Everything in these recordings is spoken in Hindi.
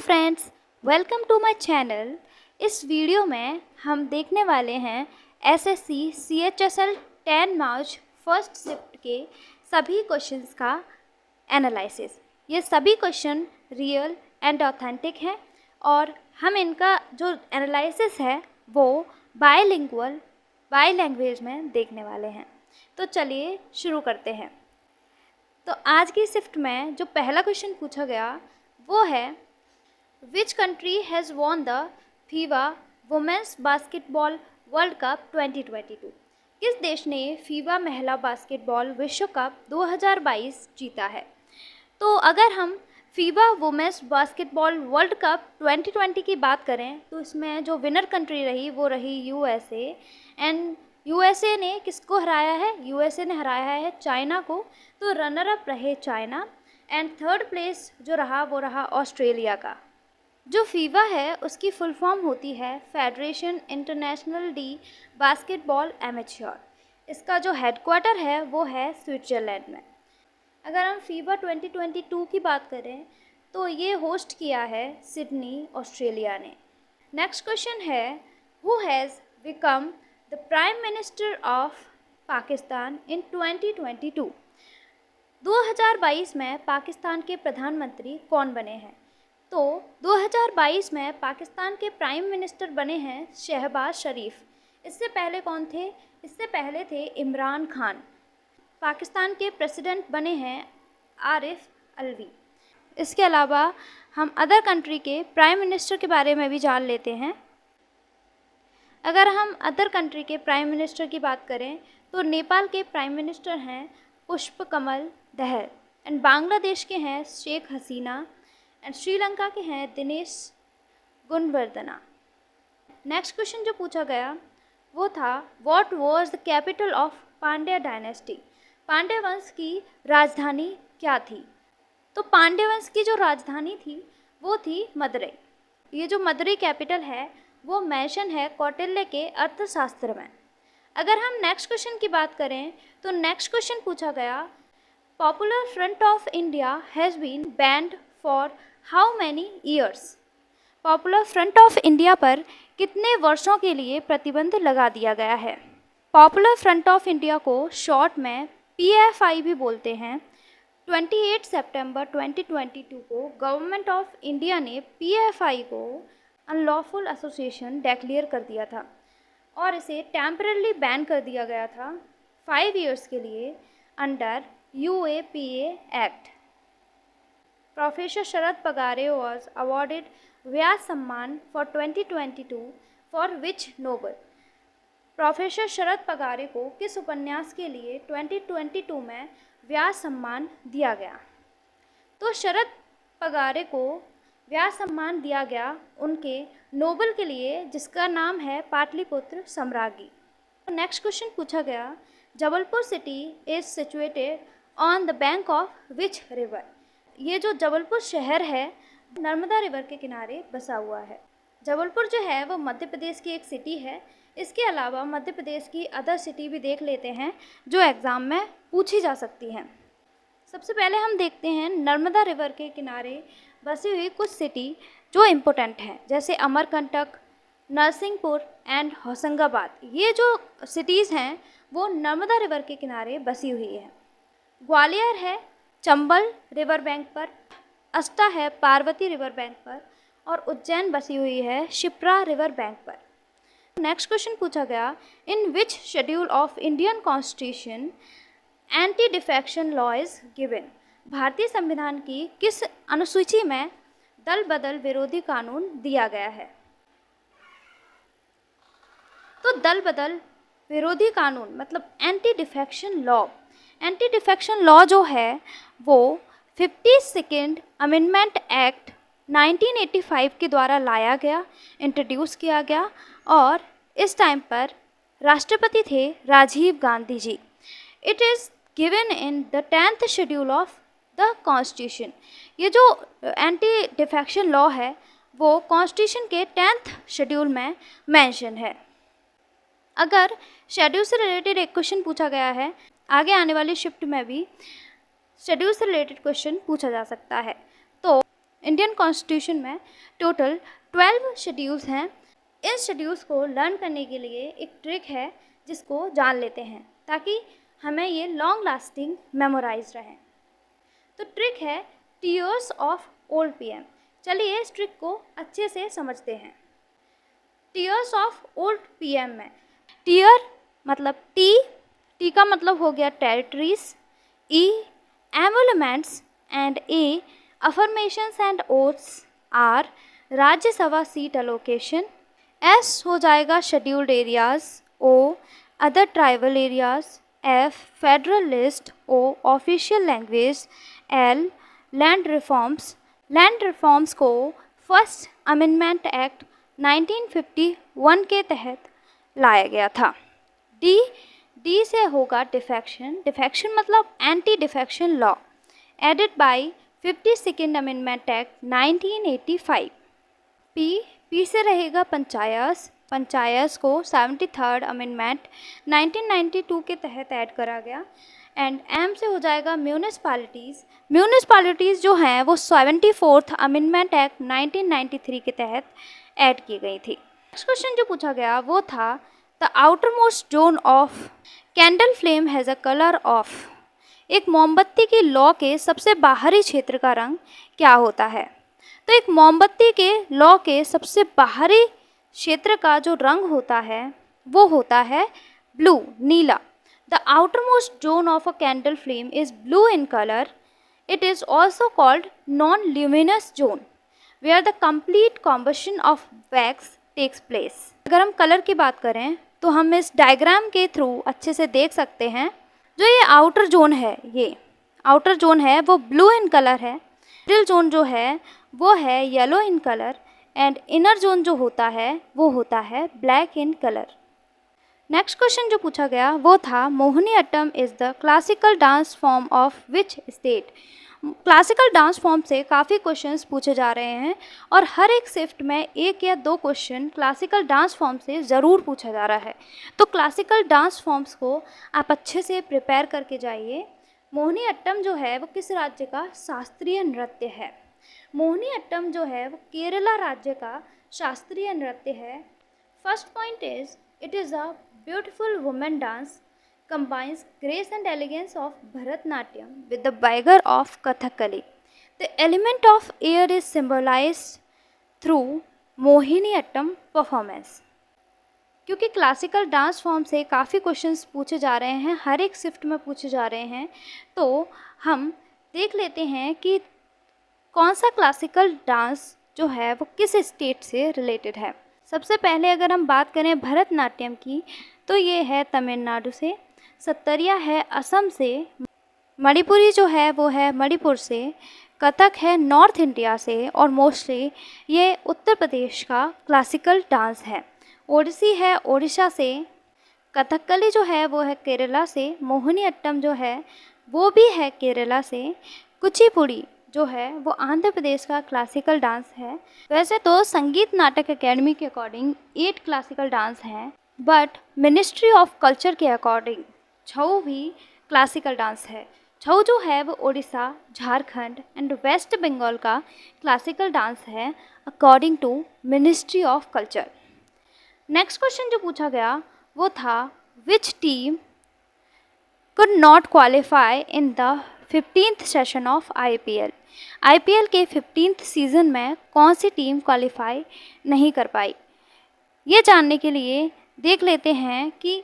Friends, welcome to my channel. इस वीडियो में हम देखने वाले हैं SSC CHSL 10 March first shift के सभी क्वेश्चंस का एनालिसिस। ये सभी क्वेश्चन रियल एंड ऑथेंटिक हैं और हम इनका जो एनालिसिस है वो बायलिंगुअल बाय लैंग्वेज में देखने वाले हैं। तो चलिए शुरू करते हैं। तो आज की शिफ्ट में जो पहला क्वेश्चन पूछा गया वो है which country has won the Fever women's basketball world cup 2022। किस देश ने फीवा महिला बास्केटबॉल विश्व कप 2022 जीता है। तो अगर हम Fever women's basketball world cup 2020 की बात करें तो इसमें जो विनर कंट्री रही वो रही यूएसए। एंड यूएसए ने किसको हराया है? यूएसए ने हराया है चाइना को। तो रनर अप रहे चाइना एंड थर्ड प्लेस जो रहा वो रहा ऑस्ट्रेलिया का। जो फीवा है उसकी फुल फॉर्म होती है federation international D basketball amateur. इसका जो हेडक्वार्टर है वो है स्विट्ज़रलैंड में। अगर हम फीवा 2022 की बात करें तो ये होस्ट किया है सिडनी ऑस्ट्रेलिया ने। नेक्स्ट क्वेश्चन है who has become the prime minister of Pakistan in 2022। 2022 में पाकिस्तान के प्रधानमंत्री कौन बने हैं? तो 2022 में पाकिस्तान के प्राइम मिनिस्टर बने हैं शहबाज शरीफ। इससे पहले कौन थे? इससे पहले थे इमरान खान। पाकिस्तान के प्रेसिडेंट बने हैं आरिफ अलवी। इसके अलावा हम अदर कंट्री के प्राइम मिनिस्टर के बारे में भी जान लेते हैं। अगर हम अदर कंट्री के प्राइम मिनिस्टर की बात करें तो नेपाल के प्राइम मिनिस्टर हैं पुष्पकमल दहल एंड बांग्लादेश के हैं शेख हसीना एंड श्रीलंका के हैं दिनेश गुणवर्धना। नेक्स्ट क्वेश्चन जो पूछा गया वो था what was the capital of Pandya dynasty. Pandya वंश की राजधानी क्या थी? तो पांड्या वंश की जो राजधानी थी वो थी मदुरई। ये जो मदुरई कैपिटल है वो मेंशन है कौटिल्य के अर्थशास्त्र में। अगर हम नेक्स्ट क्वेश्चन की बात करें तो नेक्स्ट क्वेश्चन पूछा गया Popular Front of India has been banned for how many years. Popular Front of India पर कितने वर्षों के लिए प्रतिबंध लगा दिया गया है? पॉपुलर फ्रंट ऑफ इंडिया को शॉर्ट में PFI भी बोलते हैं। 28 सितंबर 2022 को गवर्नमेंट ऑफ इंडिया ने PFI को अनलॉफुल एसोसिएशन डिक्लेयर कर दिया था और इसे टेम्पररी बैन कर दिया गया था 5 ईयर्स के लिए under UAPA act. Professor Sharad Pagare was awarded Vyas Samman for 2022 for which novel. Professor Sharad Pagare को किस उपन्यास के लिए 2022 में व्यास सम्मान दिया गया? तो शरद पगारे को व्यास सम्मान दिया गया उनके नोबल के लिए जिसका नाम है पाटलिपुत्र सम्राज्ञी। नेक्स्ट क्वेश्चन पूछा गया Jabalpur city is situated on the bank of which river. ये जो जबलपुर शहर है नर्मदा रिवर के किनारे बसा हुआ है। जबलपुर जो है वो मध्य प्रदेश की एक सिटी है। इसके अलावा मध्य प्रदेश की अदर सिटी भी देख लेते हैं जो एग्ज़ाम में पूछी जा सकती हैं। सबसे पहले हम देखते हैं नर्मदा रिवर के किनारे बसी हुई कुछ सिटी जो इम्पोर्टेंट हैं, जैसे अमरकंटक, नरसिंहपुर एंड होशंगाबाद। ये जो सिटीज़ हैं वो नर्मदा रिवर के किनारे बसी हुई है। ग्वालियर है चंबल रिवर बैंक पर, अस्टा है पार्वती रिवर बैंक पर और उज्जैन बसी हुई है शिप्रा रिवर बैंक पर। नेक्स्ट क्वेश्चन पूछा गया in which schedule of Indian constitution anti defection law is given. भारतीय संविधान की किस अनुसूची में दल बदल विरोधी कानून दिया गया है? तो दल बदल विरोधी कानून मतलब anti defection law. Anti defection law जो है वो 52nd अमेंडमेंट एक्ट 1985 के द्वारा लाया गया, इंट्रोड्यूस किया गया और इस टाइम पर राष्ट्रपति थे Rajiv Gandhi ji. It is given in the 10th schedule of the constitution. ये जो एंटी डिफेक्शन लॉ है वो कॉन्स्टिट्यूशन के 10th शेड्यूल में मेंशन है। अगर शेड्यूल से रिलेटेड एक क्वेश्चन पूछा गया है आगे आने वाली शिफ्ट में भी शेड्यूल से रिलेटेड क्वेश्चन पूछा जा सकता है। तो इंडियन कॉन्स्टिट्यूशन में टोटल 12 शेड्यूल्स हैं। इन शेड्यूल्स को लर्न करने के लिए एक ट्रिक है जिसको जान लेते हैं ताकि हमें ये लॉन्ग लास्टिंग मेमोराइज रहे। तो ट्रिक है टीयर्स ऑफ ओल्ड पीएम। चलिए इस ट्रिक को अच्छे से समझते हैं। टीयर्स ऑफ ओल्ड पीएम में टीयर मतलब टी का मतलब हो गया territories, E emoluments and A affirmations and oaths, R Rajya Sabha seat allocation, S हो जाएगा scheduled areas, O other tribal areas, F federal list, O official language, L land reforms को फर्स्ट अमेंडमेंट एक्ट 1951 के तहत लाया गया था। डी से होगा डिफेक्शन मतलब anti defection law added by 52nd amendment act 1985। P से रहेगा पंचायत को 73rd अमेंडमेंट 1992 के तहत ऐड करा गया। एंड एम से हो जाएगा म्यूनिसपैलिटीज़ जो हैं वो 74th अमेंडमेंट एक्ट 1993 के तहत ऐड की गई थी। नेक्स्ट क्वेश्चन जो पूछा गया वो था the outermost zone of candle flame has a colour of. एक मोमबत्ती की लौ के सबसे बाहरी क्षेत्र का रंग क्या होता है? तो एक मोमबत्ती के लौ के सबसे बाहरी क्षेत्र का जो रंग होता है वो होता है blue, Neela. The outermost zone of a candle flame is blue in color. It is also called non-luminous zone, where the complete combustion of wax takes place. अगर हम कलर की बात करें तो हम इस डायग्राम के थ्रू अच्छे से देख सकते हैं। जो ये आउटर जोन है वो ब्लू इन कलर है, मिडिल जोन जो है वो है yellow in colour and inner zone जो होता है वो होता है black in colour. Next question जो पूछा गया वो था Mohiniyattam is the classical dance form of which state. Classical dance form से काफ़ी क्वेश्चंस पूछे जा रहे हैं और हर एक शिफ्ट में एक या दो क्वेश्चन क्लासिकल डांस फॉर्म से ज़रूर पूछा जा रहा है। तो क्लासिकल डांस फॉर्म्स को आप अच्छे से प्रिपेयर करके जाइए। मोहिनीअट्टम जो है वो किस राज्य का शास्त्रीय नृत्य है? मोहिनीअट्टम जो है वो केरला राज्य का शास्त्रीय नृत्य है। First point is it is a beautiful women dance combines grace and elegance of Bharatnatyam with the vigor of Kathakali. The element of air is symbolized through Mohiniyattam performance. क्योंकि क्लासिकल डांस फॉर्म से काफ़ी क्वेश्चंस पूछे जा रहे हैं, हर एक शिफ्ट में पूछे जा रहे हैं, तो हम देख लेते हैं कि कौन सा क्लासिकल डांस जो है वो किस स्टेट से रिलेटेड है। सबसे पहले अगर हम बात करें भरतनाट्यम की तो ये है तमिलनाडु से, सत्तरिया है असम से, मणिपुरी जो है वो है मणिपुर से, कथक है नॉर्थ इंडिया से और मोस्टली ये उत्तर प्रदेश का क्लासिकल डांस है। ओडिसी है ओडिशा से, कथकली जो है वो है केरला से, मोहिनीअट्टम जो है वो भी है केरला से, कुचिपुड़ी जो है वो आंध्र प्रदेश का क्लासिकल डांस है। वैसे तो संगीत नाटक एकेडमी के अकॉर्डिंग 8 क्लासिकल डांस हैं, बट मिनिस्ट्री ऑफ कल्चर के अकॉर्डिंग छऊ भी क्लासिकल डांस है। छऊ जो है वो उड़ीसा, झारखंड एंड वेस्ट बंगाल का क्लासिकल डांस है according to ministry of culture. Next question जो पूछा गया वो था which team could not qualify in the 15th session of IPL। IPL के 15th सीज़न में कौन सी टीम क्वालिफाई नहीं कर पाई? ये जानने के लिए देख लेते हैं कि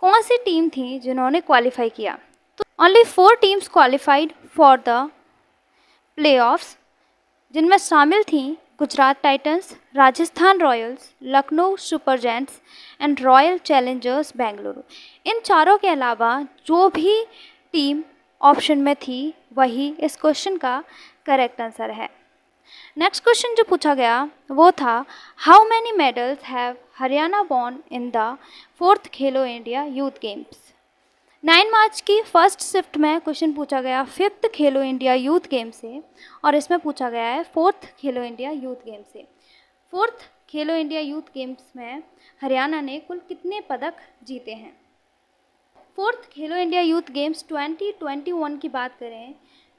कौन सी टीम थी जिन्होंने क्वालिफाई किया। तो only 4 teams qualified for the playoffs, जिनमें शामिल थी Gujarat Titans, Rajasthan Royals, Lucknow Super Giants and Royal Challengers Bengaluru. इन चारों के अलावा जो भी टीम ऑप्शन में थी वही इस क्वेश्चन का करेक्ट आंसर है। नेक्स्ट क्वेश्चन जो पूछा गया वो था how many medals have Haryana von in the 4th Khelo India youth games. 9 मार्च की फर्स्ट शिफ्ट में क्वेश्चन पूछा गया 5th खेलो इंडिया यूथ गेम से और इसमें पूछा गया है 4th खेलो इंडिया यूथ गेम से। 4th खेलो इंडिया यूथ गेम्स में हरियाणा ने कुल कितने पदक जीते हैं? 4th खेलो इंडिया यूथ गेम्स 2021 की बात करें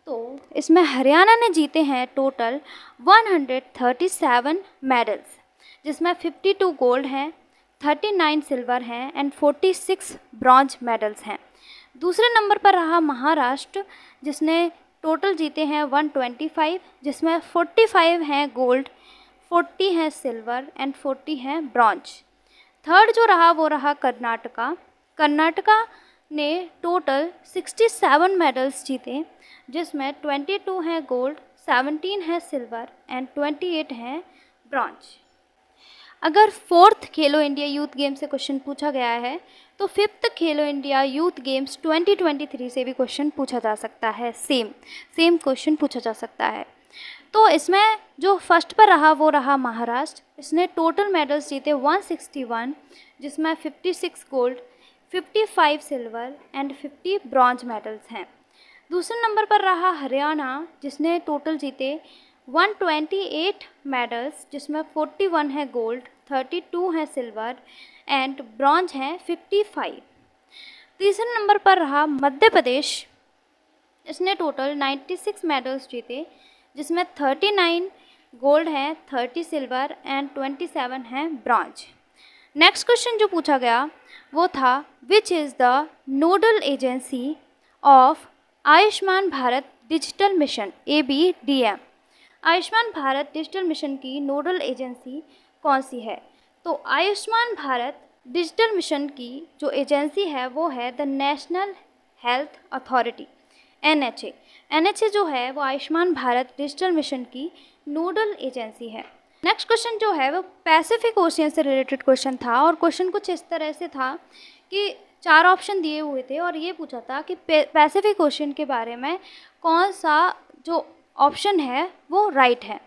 तो इसमें हरियाणा ने जीते हैं टोटल 137 मेडल्स, जिसमें 52 गोल्ड हैं, 39 सिल्वर हैं एंड 46 ब्रॉन्ज मेडल्स हैं। दूसरे नंबर पर रहा महाराष्ट्र, जिसने टोटल जीते हैं 125, जिसमें 45 हैं गोल्ड, 40 हैं सिल्वर एंड 40 हैं ब्रॉन्ज। थर्ड जो रहा वो रहा कर्नाटका ने टोटल 67 मेडल्स जीते, जिसमें 22 हैं गोल्ड, 17 हैं सिल्वर एंड 28 हैं ब्रॉन्ज। अगर फोर्थ खेलो इंडिया यूथ गेम से क्वेश्चन पूछा गया है तो फिफ्थ खेलो इंडिया यूथ गेम्स 2023 से भी क्वेश्चन पूछा जा सकता है, सेम क्वेश्चन पूछा जा सकता है। तो इसमें जो फर्स्ट पर रहा वो रहा महाराष्ट्र, इसने टोटल मेडल्स जीते 161, जिसमें 56 gold, 55 silver and 50 bronze medals हैं। दूसरे नंबर पर रहा हरियाणा, जिसने टोटल जीते 128 मेडल्स, जिसमें 41 है गोल्ड, 32 हैं सिल्वर एंड ब्रॉन्ज हैं 55। तीसरे नंबर पर रहा मध्य प्रदेश, इसने टोटल 96 मेडल्स जीते, जिसमें 39 गोल्ड हैं, 30 सिल्वर एंड 27 हैं ब्रॉन्ज। नेक्स्ट क्वेश्चन जो पूछा गया वो था which is the nodal agency of Ayushman Bharat digital mission ABDM। Ayushman Bharat digital mission की नोडल एजेंसी कौन सी है? तो आयुष्मान भारत डिजिटल मिशन की जो एजेंसी है वो है the national health authority, NHA जो है वो आयुष्मान भारत डिजिटल मिशन की नोडल एजेंसी है। नेक्स्ट क्वेश्चन जो है वो पैसिफिक ओशियन से रिलेटेड क्वेश्चन था और क्वेश्चन कुछ इस तरह से था कि 4 ऑप्शन दिए हुए थे और ये पूछा था कि पैसिफिक ओशियन के बारे में कौन सा जो ऑप्शन है वो राइट है।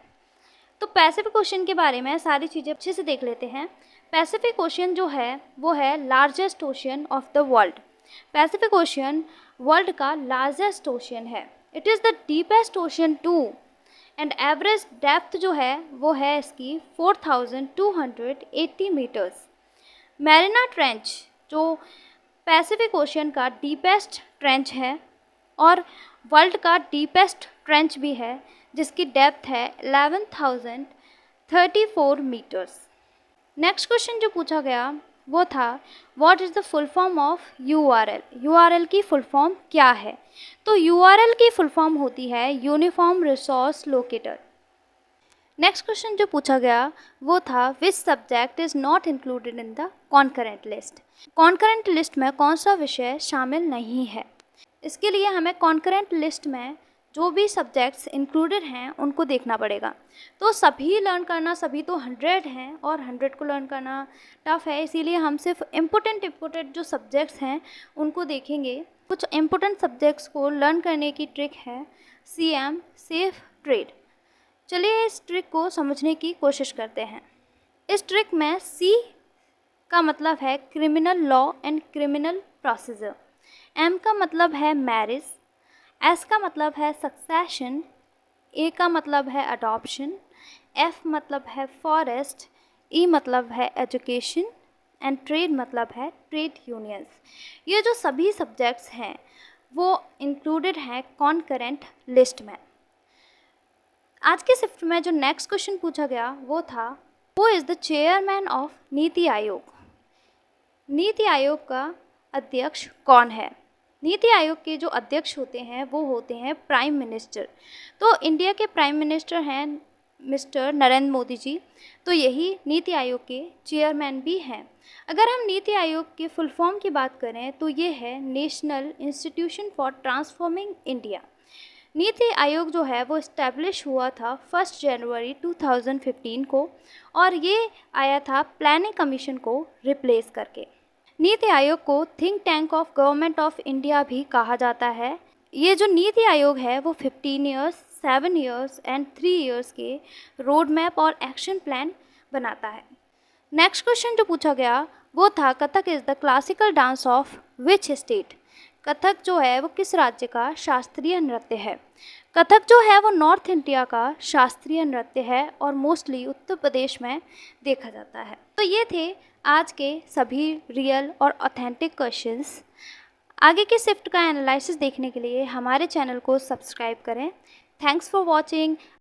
तो पैसिफिक ओशियन के बारे में सारी चीज़ें अच्छे से देख लेते हैं। पैसिफिक ओशियन जो है वो है largest ocean of the world. Pacific Ocean world का लार्जेस्ट ओशियन है। It is the deepest ocean too and average depth जो है वो है इसकी 4280 मीटर्स। मैरिना ट्रेंच जो पैसिफिक ओशियन का डीपेस्ट ट्रेंच है और वर्ल्ड का डीपेस्ट ट्रेंच भी है, जिसकी डेप्थ है 11,034 मीटर्स। नेक्स्ट क्वेश्चन जो पूछा गया वो था what is the full form of URL। URL की फुल फॉर्म क्या है? तो URL की फुल फॉर्म होती है uniform resource locator. Next question जो पूछा गया वो था which subject is not included in the concurrent list. Concurrent list में कौन सा विषय शामिल नहीं है? इसके लिए हमें कॉन्करेंट लिस्ट में जो भी सब्जेक्ट्स इंक्लूडेड हैं उनको देखना पड़ेगा। तो सभी लर्न करना, सभी तो 100 हैं और 100 को लर्न करना टफ है, इसीलिए हम सिर्फ इम्पोर्टेंट जो सब्जेक्ट्स हैं उनको देखेंगे। कुछ इम्पोर्टेंट सब्जेक्ट्स को लर्न करने की ट्रिक है CM सेफ ट्रेड। चलिए इस ट्रिक को समझने की कोशिश करते हैं। इस ट्रिक में C का मतलब है criminal law and criminal procedure, M का मतलब है मैरिज, S का मतलब है सक्सेशन, A का मतलब है अडॉप्शन, F मतलब है फॉरेस्ट, E मतलब है एजुकेशन एंड ट्रेड मतलब है ट्रेड यूनियंस। ये जो सभी सब्जेक्ट्स हैं वो इंक्लूडेड हैं कॉन्करेंट लिस्ट में। आज के शिफ्ट में जो नेक्स्ट क्वेश्चन पूछा गया वो था who is the chairman of NITI Aayog. NITI Aayog का अध्यक्ष कौन है? नीति आयोग के जो अध्यक्ष होते हैं वो होते हैं प्राइम मिनिस्टर। तो इंडिया के प्राइम मिनिस्टर हैं मिस्टर नरेंद्र मोदी जी, तो यही नीति आयोग के चेयरमैन भी हैं। अगर हम नीति आयोग के फुल फॉर्म की बात करें तो ये है national institution for transforming India. NITI Aayog जो है वो इस्टेब्लिश हुआ था 1 जनवरी 2015 को और ये आया था प्लानिंग कमीशन को रिप्लेस करके। नीति आयोग को think tank of government of India भी कहा जाता है। ये जो नीति आयोग है वो 15 ईयर्स, 7 ईयर्स एंड 3 ईयर्स के रोड मैप और एक्शन प्लान बनाता है। नेक्स्ट क्वेश्चन जो पूछा गया वो था Kathak is the classical dance of which state. Kathak जो है वो किस राज्य का शास्त्रीय नृत्य है? कथक जो है वो नॉर्थ इंडिया का शास्त्रीय नृत्य है और मोस्टली उत्तर प्रदेश में देखा जाता है। तो ये थे आज के सभी रियल और ऑथेंटिक क्वेश्चंस। आगे की शिफ्ट का एनालिसिस देखने के लिए हमारे चैनल को सब्सक्राइब करें। Thanks for watching.